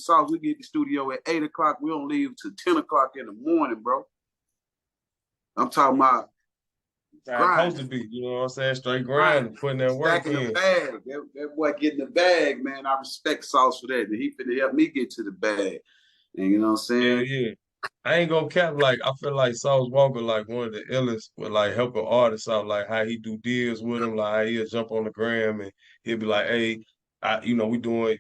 Sauce, we get the studio at 8 o'clock. We don't leave till 10 o'clock in the morning, bro. I'm talking about supposed to be, you know what I'm saying? Straight grinding, putting that work in. The bag. That boy getting the bag, man. I respect Sauce for that. And he finna help me get to the bag. And you know what I'm saying? Yeah. I ain't gonna cap, like, I feel like Sauce Walka, like, one of the illest with, like, helping artists out, like, how he do deals with them, like, how he'll jump on the gram and he'll be like, hey, we doing,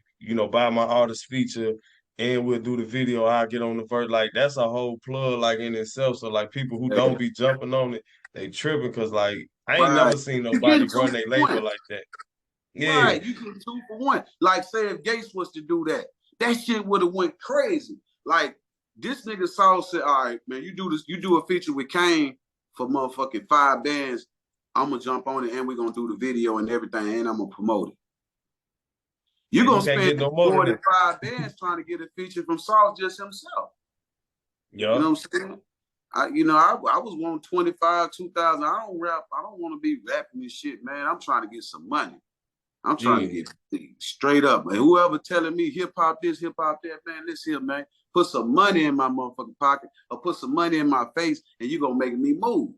buy my artist feature and we'll do the video, I'll get on the verse. Like, that's a whole plug, like, in itself. So, like, people who don't be jumping on it, they tripping, because, like, I ain't never seen nobody run their label like that. Yeah. Right, you get 2 for 1. Like, say if Gates was to do that, that shit would have went crazy. Like, this nigga Sauce said, all right, man, you do a feature with Kane for motherfucking 5 bands. I'm gonna jump on it and we're gonna do the video and everything, and I'm gonna promote it. You're gonna spend more than 5 bands trying to get a feature from Sauce just himself. Yeah. You know what I'm saying? I was wanting 25, 2,000. I don't rap. I don't want to be rapping this shit, man. I'm trying to get some money. I'm trying to get straight up, man. Whoever telling me hip hop this, hip hop that, man, listen, man. Put some money in my motherfucking pocket or put some money in my face, and you gonna make me move.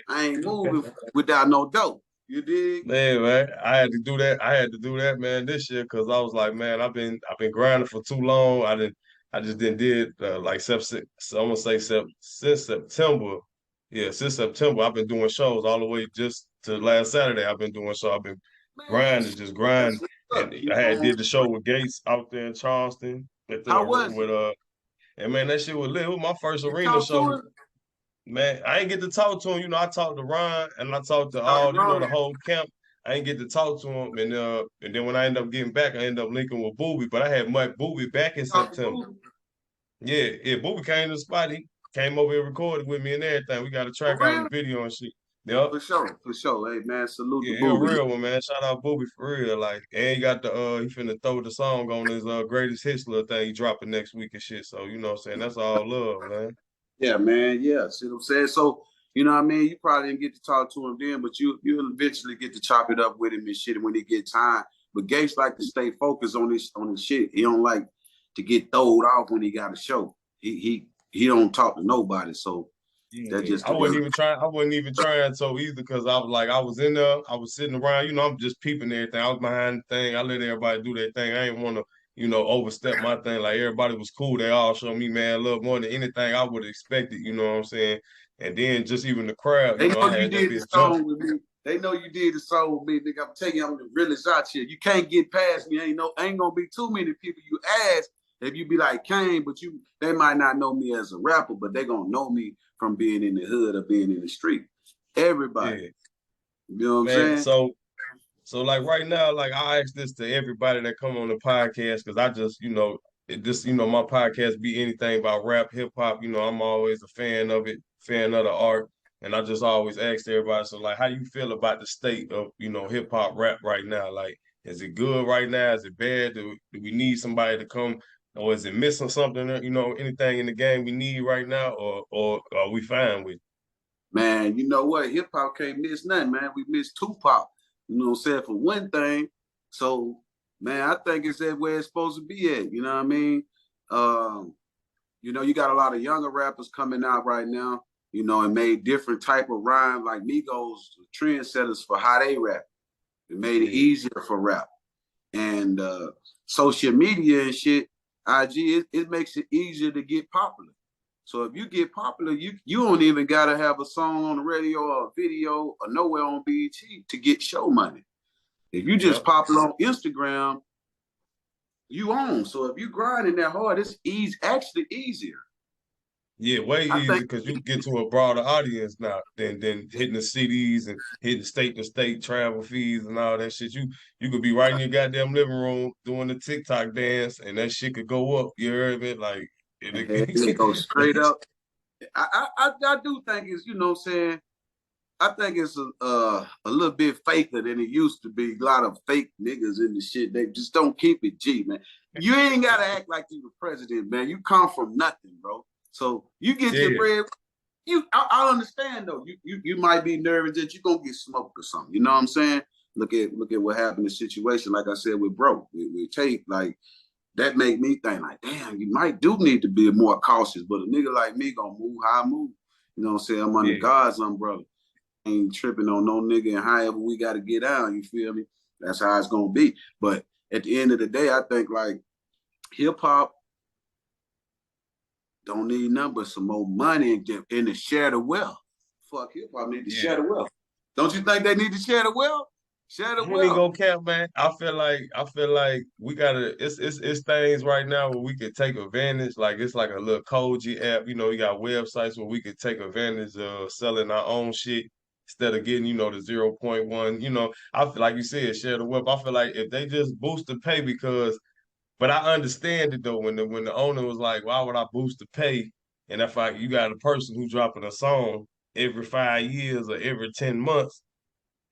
I ain't moving without no dope. You dig? Man, I had to do that, man, this year, because I was like, man, I've been grinding for too long. I just did like so I'm gonna say since September. Yeah, since September, I've been doing shows all the way just to last Saturday. I've been doing shows. I've been just grinding. And I did the show with Gates out there in Charleston. And man, that shit was lit. It was my first arena show. Man, I ain't get to talk to him. I talked to Ron and I talked to the whole camp. I ain't get to talk to him. And then when I ended up getting back, I ended up linking with Booby. But I had Mike Booby back in September. Yeah, Booby came to the spot. He came over and recorded with me and everything. We got a track out of the video and shit. Yep. For sure. Hey man, salute to Booby. Yeah, real one, man. Shout out Booby for real. Like, and he got he finna throw the song on his greatest hits little thing he dropping next week and shit. So, you know what I'm saying? That's all love, man. Yeah, man. Yeah. See what I'm saying? So, you know what I mean? You probably didn't get to talk to him then, but you'll eventually get to chop it up with him and shit when he get time. But Gates like to stay focused on this shit. He don't like to get throwed off when he got a show. He don't talk to nobody. So that just I wasn't even trying so either, because I was in there, I was sitting around, I'm just peeping everything. I was behind the thing. I let everybody do their thing. I didn't want to, overstep my thing. Like, everybody was cool. They all showed me, man, love more than anything I would have expected, you know what I'm saying? And then just even the crowd, they know you did the song with me. They know you did the song with me, nigga. I'm telling you, I'm the realest out here. You can't get past me. Ain't gonna be too many people you ask if you be like Kane, but they might not know me as a rapper, but they gonna know me from being in the hood or being in the street. Everybody. Yeah. You know what I'm saying? So like right now, like I ask this to everybody that come on the podcast, because I just, my podcast be anything about rap, hip hop. I'm always a fan of it, fan of the art. And I just always ask everybody, so like, how do you feel about the state of, hip hop rap right now? Like, is it good right now? Is it bad? Do we need somebody to come, or is it missing something, anything in the game we need right now, or are we fine with it? Man, you know what? Hip hop can't miss nothing, man. We miss Tupac, you know what I'm saying, for one thing. So, man, I think it's that way it's supposed to be at, you know what I mean? You got a lot of younger rappers coming out right now, and made different type of rhymes, like Migos, trendsetters for how they rap. It made it easier for rap. And social media and shit, IG, it makes it easier to get popular. So if you get popular, you don't even gotta have a song on the radio or a video or nowhere on BET to get show money. If you just popular on Instagram, you own. So if you grinding that hard, it's actually easier. Yeah, way easier, because you get to a broader audience now than hitting the CDs and hitting state-to-state travel fees and all that shit. You could be right in your goddamn living room doing the TikTok dance, and that shit could go up. You heard it? Like, it goes straight up. I do think it's, what I'm saying, I think it's a little bit faker than it used to be. A lot of fake niggas in the shit. They just don't keep it G, man. You ain't gotta act like you the president, man. You come from nothing, bro. So you get your bread. I understand though. You might be nervous that you're gonna get smoked or something. You know what I'm saying? Look at what happened in the situation. Like I said with Bro, with Tate, like, that make me think like, damn, you might do need to be more cautious. But a nigga like me gonna move how I move. You know what I'm saying? I'm under God's umbrella. Ain't tripping on no nigga, and however we got to get out, you feel me? That's how it's gonna be. But at the end of the day, I think like hip hop don't need nothing but some more money and to share the wealth. Fuck hip hop need to share the wealth. Don't you think they need to share the wealth? Share the I ain't wealth. gonna cap, man. I feel like we gotta. It's things right now where we could take advantage. Like it's like a little Koji app. You know, you got websites where we could take advantage of selling our own shit instead of getting, the 0.1. I feel like you said, share the web. I feel like if they just boost the pay but I understand it though when the owner was like, why would I boost the pay? And if you got a person who dropping a song every 5 years or every 10 months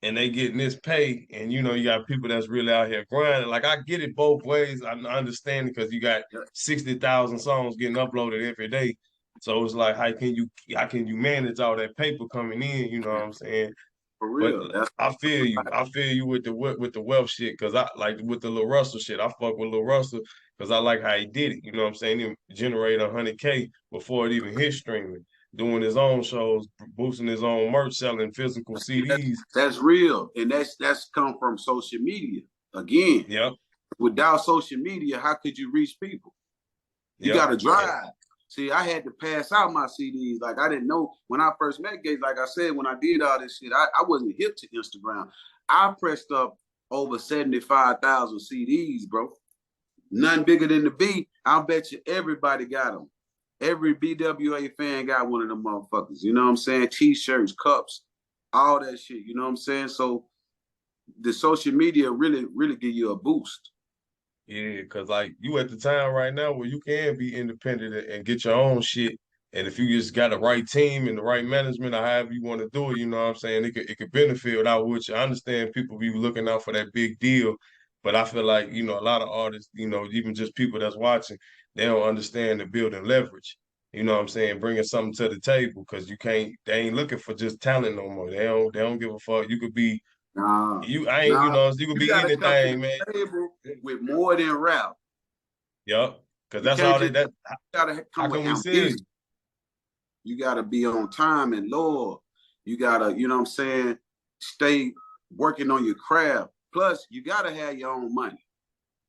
and they getting this pay, and you got people that's really out here grinding. Like I get it both ways. I understand it because you got 60,000 songs getting uploaded every day. So it's like how can you manage all that paper coming in? You know what I'm saying? For But real. That's I feel you. I feel you with the wealth shit because I like with the Lil Russell shit. I fuck with Lil Russell because I like how he did it. You know what I'm saying? He generated 100K before it even hit streaming, doing his own shows, boosting his own merch, selling physical CDs. that's real, and that's come from social media. Again, Yep. without social media, how could you reach people? You got Yep. to drive. See, I had to pass out my CDs. Like I didn't know when I first met Gates. Like I said, when I did all this shit, I wasn't hip to Instagram. I pressed up over 75,000 CDs, bro. Nothing bigger than the B. I'll bet you everybody got them. Every BWA fan got one of them motherfuckers. You know what I'm saying? T-shirts, cups, all that shit. You know what I'm saying? So the social media really, really give you a boost. Yeah, because like you at the time right now where you can be independent and get your own shit. And if you just got the right team and the right management or however you want to do it, you know what I'm saying? It could benefit without which I understand people be looking out for that big deal. But I feel like, a lot of artists, even just people that's watching, they don't understand the building leverage. You know what I'm saying? Bringing something to the table because they ain't looking for just talent no more. They don't give a fuck. You could be Nah, I ain't, nah. you could You be gotta come to anything, man. the table with more than rap. Yep. Because You that's can't all just that you gotta how come with can we sell ambition. you? You gotta be on time and loyal. You gotta, you know what I'm saying, stay working on your craft. Plus, you gotta have your own money.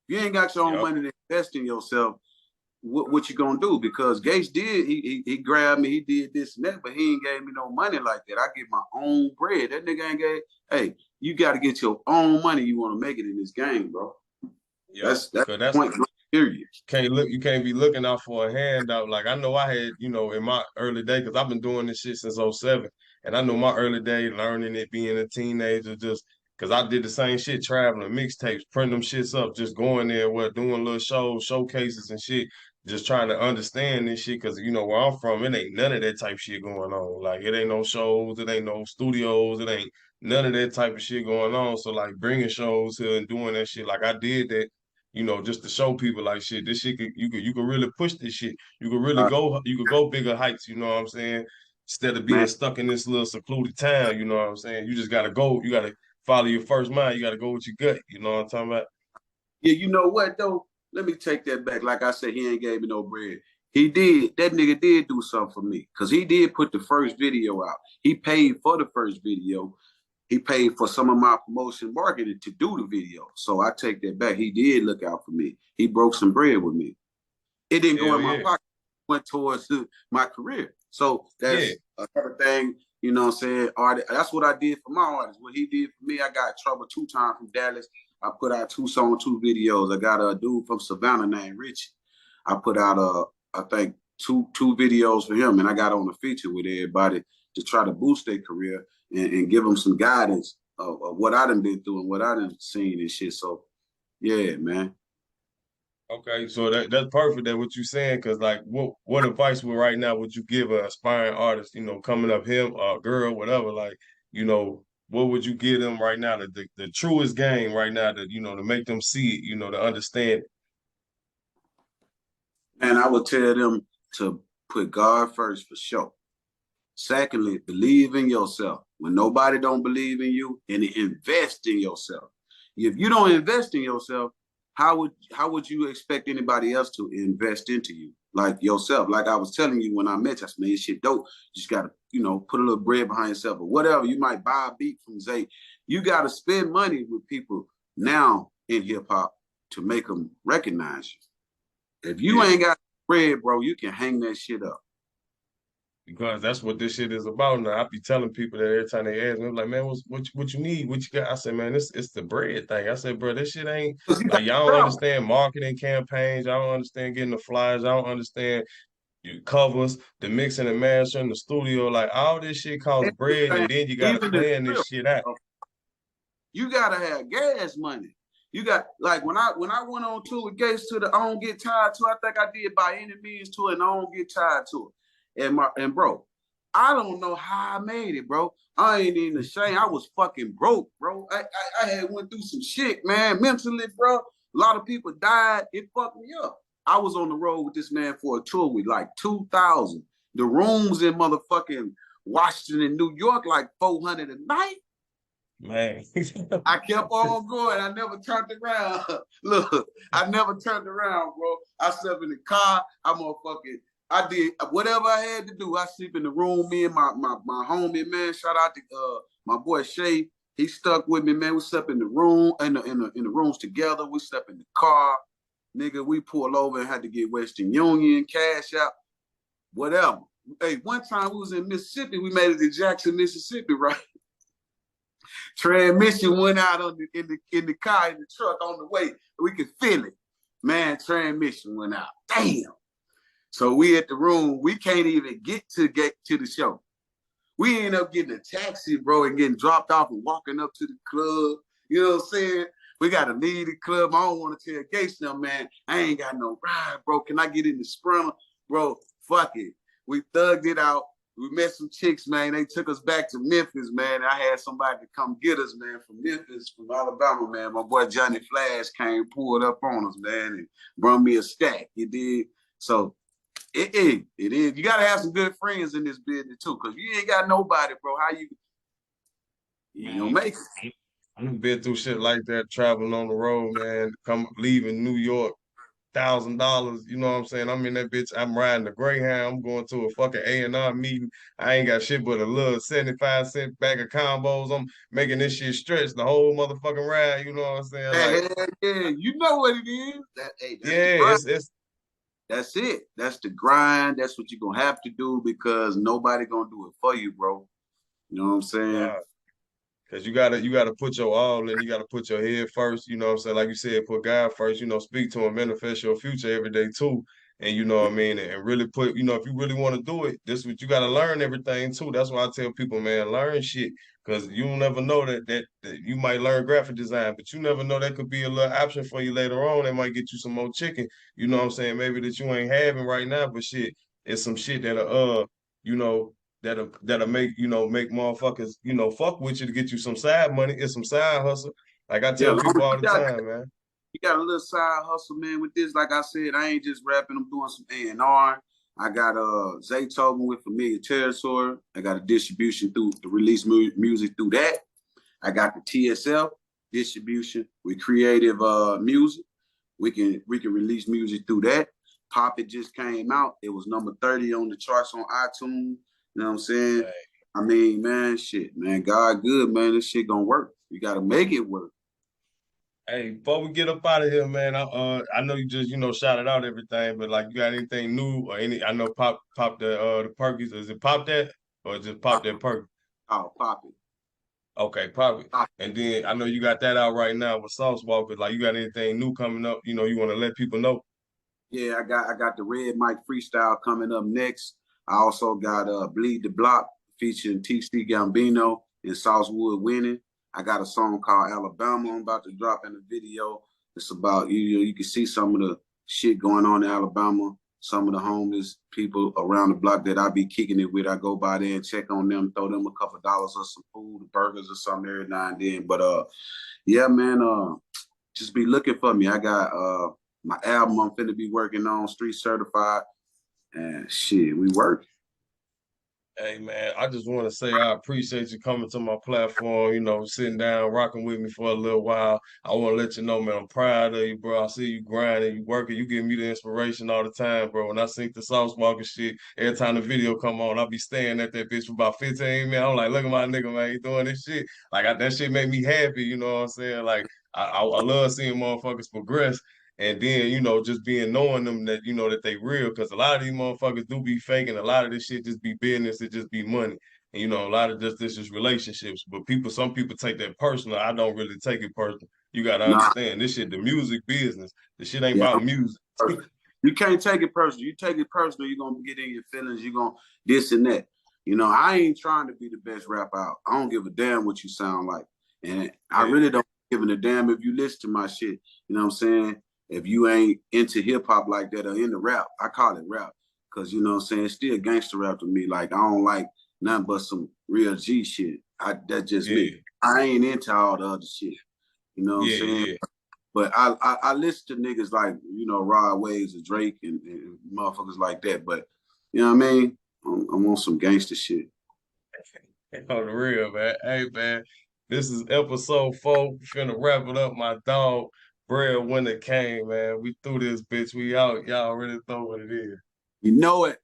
If you ain't got your own Yep. money to invest in yourself, what you gonna do? Because Gates did, he grabbed me, he did this and that, but he ain't gave me no money like that. I get my own bread. That nigga ain't gave. Hey, you got to get your own money. You want to make it in this game, bro. Yep. That's Because the that's point. Period. you can't be looking out for a handout. Like I know I had, in my early day, because I've been doing this shit since '07. And I know my early day learning it, being a teenager, just because I did the same shit, traveling, mixtapes, printing them shits up, just going there, doing little shows, showcases and shit, just trying to understand this shit. Because, where I'm from, it ain't none of that type shit going on. Like it ain't no shows, it ain't no studios, it ain't none of that type of shit going on. So like bringing shows here and doing that shit, like I did that just to show people like shit, this shit you could really push this shit. You could go bigger heights, you know what I'm saying? Instead of being Man. stuck in this little secluded town, you know what I'm saying? You just gotta go, you gotta follow your first mind, you gotta go with your gut, you know what I'm talking about? Yeah, you know what though? Let me take that back. Like I said, he ain't gave me no bread. He did. That nigga did do something for me because he did put the first video out. He paid for the first video. He paid for some of my promotion marketing to do the video. So I take that back. He did look out for me. He broke some bread with me. It didn't go Hell in my yeah. pocket. It went towards my career. So Yeah. that's another thing, you know what I'm saying? That's what I did for my artist. What he did for me, I got in trouble 2 times from Dallas. I put out 2 songs, 2 videos. I got a dude from Savannah named Richie. I put out I think two videos for him, and I got on a feature with everybody to try to boost their career and give them some guidance of what I done been through and what I done seen and shit. So yeah, man. Okay, so that's perfect that what you're saying, because like what advice would right now would you give an aspiring artist, coming up, him or girl, whatever, like, what would you give them right now, the truest game right now, that to make them see it, to understand it. And I would tell them to put God first for sure. Secondly, believe in yourself. When nobody don't believe in you, and invest in yourself. If you don't invest in yourself, how would you expect anybody else to invest into you like yourself? Like I was telling you when I met you, I said, man, this shit dope. You just gotta, put a little bread behind yourself or whatever. You might buy a beat from Zay. You gotta spend money with people now in hip hop to make them recognize you. If you ain't got bread, bro, you can hang that shit up. Because that's what this shit is about now. I be telling people that every time they ask me, I'm like, man, what you need? What you got? I said, man, it's the bread thing. I said, bro, this shit ain't like y'all don't understand marketing campaigns. Y'all don't understand getting the flyers. Y'all don't understand covers, the mixing and mastering, the studio. Like all this shit costs bread, and then you gotta Even the plan this shit out. you gotta have gas money. You got like when I went on tour with Gates to the I Don't Get Tired tour, I think I did By Any Means tour and I Don't Get Tired tour. And bro, I don't know how I made it, bro. I ain't even ashamed. I was fucking broke, bro. I had went through some shit, man, mentally, bro. A lot of people died. It fucked me up. I was on the road with this man for a tour with like 2,000. The rooms in motherfucking Washington, New York, like 400 a night. Man. I kept on going. I never turned around. Look, I never turned around, bro. I slept in the car. I did whatever I had to do. I sleep in the room. Me and my homie, man. Shout out to my boy Shay. He stuck with me, man. We slept in the room, in the rooms together. We slept in the car. Nigga, we pulled over and had to get Western Union, cash out, whatever. Hey, one time we was in Mississippi. We made it to Jackson, Mississippi, right? Transmission went out in the car, in the truck on the way. We could feel it. Man, transmission went out. Damn. So we at the room. We can't even get to the show. We end up getting a taxi, bro, and getting dropped off and walking up to the club. You know what I'm saying? We got to leave the club. I don't want to tell Gates now, man. I ain't got no ride, bro. Can I get in the Sprinter? Bro, fuck it. We thugged it out. We met some chicks, man. They took us back to Memphis, man. I had somebody to come get us, man, from Memphis, from Alabama, man. My boy Johnny Flash came, pulled up on us, man, and brought me a stack. You did. So it is. You got to have some good friends in this business, too, because you ain't got nobody, bro. How you don't make it? I've been through shit like that, traveling on the road, man. Leaving New York, $1,000. You know what I'm saying? I'm in that bitch. I'm riding the Greyhound. I'm going to a fucking A&R meeting. I ain't got shit but a little 75-cent bag of combos. I'm making this shit stretch the whole motherfucking ride. You know what I'm saying? Like, yeah, you know what it is. That's it's that's it. That's the grind. That's what you're gonna have to do because nobody gonna do it for you, bro. You know what I'm saying? Cause you gotta put your all in, you gotta put your head first, you know what I'm saying? Like you said, put God first, speak to him, manifest your future every day too. And you know what I mean? And really put, if you really want to do it, this is what you gotta learn everything too. That's why I tell people, man, learn shit. Cause you'll never know that you might learn graphic design, but you never know that could be a little option for you later on. That might get you some more chicken, you know what I'm saying? Maybe that you ain't having right now, but shit, it's some shit that'll you know, that'll make motherfuckers, fuck with you to get you some side money. It's some side hustle. Like I tell people all the time, man. You got a little side hustle, man, with this. Like I said, I ain't just rapping, I'm doing some A&R. I got Zaytoven with Familiar Territory. I got a distribution through the release music through that. I got the TSF distribution with creative music. We can release music through that. Pop It just came out. It was number 30 on the charts on iTunes. You know what I'm saying? Right. I mean, man, shit, man. God good, man. This shit gonna work. You gotta make it work. Hey, before we get up out of here, man, I know you just shouted out everything, but like you got anything new or I know pop the Perkies. Is it Pop That or just Pop That Perky? Oh, Pop It. Okay, Pop It. And then I know you got that out right now with Sauce Walka. Like you got anything new coming up? You want to let people know? Yeah, I got the Red Mic freestyle coming up next. I also got Bleed the Block featuring TC Gambino and Southwood Winning. I got a song called Alabama I'm about to drop in the video. It's about, you can see some of the shit going on in Alabama, some of the homeless people around the block that I be kicking it with. I go by there and check on them, throw them a couple dollars or some food, burgers or something every now and then. But yeah, man, just be looking for me. I got my album I'm finna be working on, Street Certified, and shit, we working. Hey man, I just want to say I appreciate you coming to my platform, sitting down, rocking with me for a little while. I want to let you know, man, I'm proud of you, bro. I see you grinding, you working, you give me the inspiration all the time, bro. When I sing the sauce walking shit, every time the video come on, I'll be staring at that bitch for about 15 minutes. I'm like, look at my nigga, man, he doing this shit. Like that shit make me happy, you know what I'm saying? Like I love seeing motherfuckers progress. And then, just being knowing them that, that they real, because a lot of these motherfuckers do be faking. A lot of this shit just be business, it just be money. And, a lot of this is relationships. But some people take that personal. I don't really take it personal. You gotta Nah, understand this shit, the music business. The shit ain't yeah, about music. you can't take it personal. You take it personal, you're gonna get in your feelings. You're gonna this and that. I ain't trying to be the best rapper out. I don't give a damn what you sound like, and I Yeah, really don't give a damn if you listen to my shit. You know what I'm saying? If you ain't into hip hop like that or into rap, I call it rap because you know what I'm saying. It's still gangster rap to me. Like I don't like nothing but some real G shit. That's just me. yeah, I ain't into all the other shit. You know what I'm yeah, saying? yeah. But I listen to niggas like, Rod Waves and Drake and motherfuckers like that. But you know what I mean? I'm on some gangster shit. On the real, man. Hey, man, this is episode 4. Finna wrap it up, my dog. Breadwinner Kane, man. We through this bitch. We out. Y'all already know what it is. You know it.